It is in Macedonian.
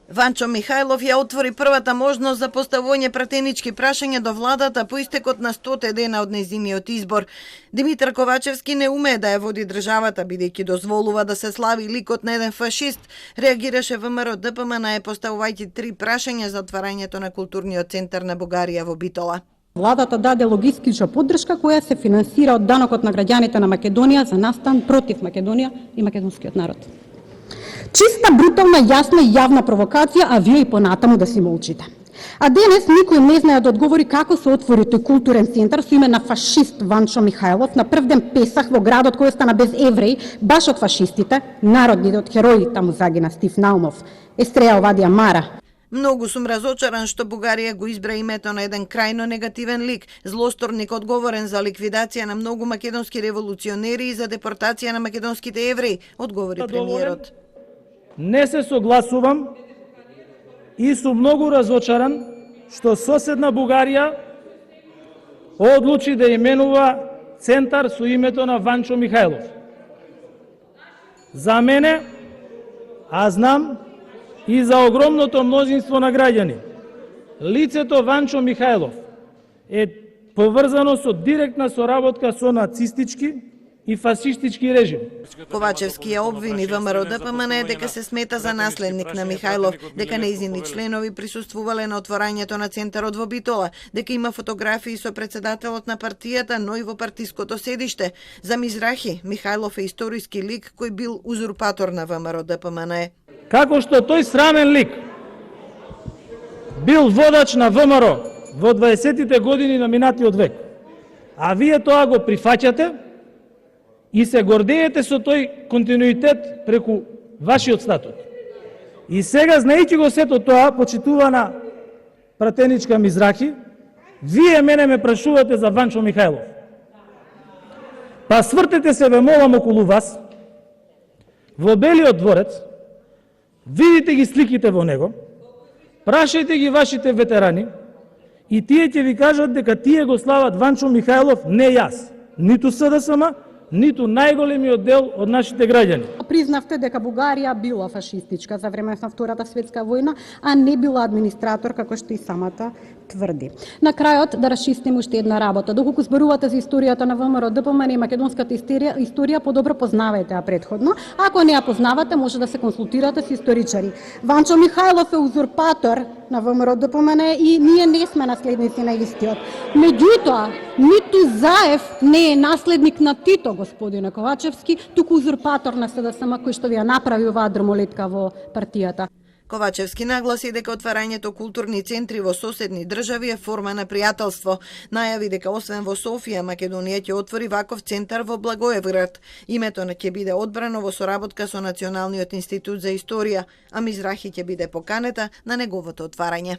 Ванчо Михајлов ја отвори првата можност за поставување пратенички прашања до владата по истекот на 100 дена од нејзиниот избор. Димитар Ковачевски не умее да ја води државата, бидејќи дозволува да се слави ликот на еден фашист, реагираше ВМРО ДПМН поставувајќи 3 прашања за отварањето на културниот центар на Бугарија во Битола. Владата даде логистичка поддршка која се финансира од данокот на граѓаните на Македонија за настан против Македонија и македонскиот народ. Чиста, брутална, јасна и јавна провокација, а вие и понатаму да си молчите. А денес никој не знае да одговори како се отвори тој културен центар со име на фашист Ванчо Михајлов на прв ден Песах во градот кој остана без евреи, баш од фашистите, народните од херои, таму загина Стив Наумов, Естреја Овадија Мара. Многу сум разочаран што Бугарија го избра името на еден крајно негативен лик, злосторник одговорен за ликвидација на многу македонски револуционери и за депортација на македонските евреи, одговори премиерот. Не се согласувам и сум многу разочаран што соседна Бугарија одлучи да именува центар со името на Ванчо Михајлов. За мене, а знам и за огромното мнозинство на граѓани, лицето Ванчо Михајлов е поврзано со директна соработка со нацистички и фашистички режим. Ковачевски ја обвини ВМРО ДПМН дека се смета за наследник на Михајлов, дека нејзини членови присуствувале на отворањето на центарот во Битола, дека има фотографии со председателот на партијата, но и во партиското седиште. За Мизрахи, Михајлов е историски лик кој бил узурпатор на ВМРО ДПМН. Како што тој срамен лик бил водач на ВМРО во 20-тите години на минатиот век, а вие тоа го прифаќате и се гордеете со тој континуитет преку вашиот статут. И сега, знаејќи го сето тоа, почитувана пратеничка Мизрахи, вие мене ме прашувате за Ванчо Михајлов. Па свртете се, ве молам, околу вас, во Белиот дворец, видите ги сликите во него, прашајте ги вашите ветерани и тие ќе ви кажат дека тие го слават Ванчо Михајлов, не јас, ниту СДСМ, ниту најголемиот дел од нашите граѓани. Признавте дека Бугарија била фашистичка за време на Втората светска војна, а не била администратор, како што и самата тврди. На крајот да расчистиме уште една работа. Доколку зборувате за историјата на ВМРО ДПМН и македонската историја, подобро познавајте ја претходно. Ако не ја познавате, може да се консултирате со историчари. Ванчо Михајлов е узурпатор на ВМРО ДПМН и ние не сме наследници на истиот. Меѓутоа, ниту Заев не е наследник на Тито, господине Ковачевски, туку узурпатор на СДСМ кој што ви ја направи оваа дрмолетка во партијата. Ковачевски нагласи дека отварањето културни центри во соседни држави е форма на пријателство. Најави дека освен во Софија, Македонија ќе отвори ваков центар во Благоевград. Името ќе биде одбрано во соработка со Националниот институт за историја, а Мизрахи ќе биде поканета на неговото отварање.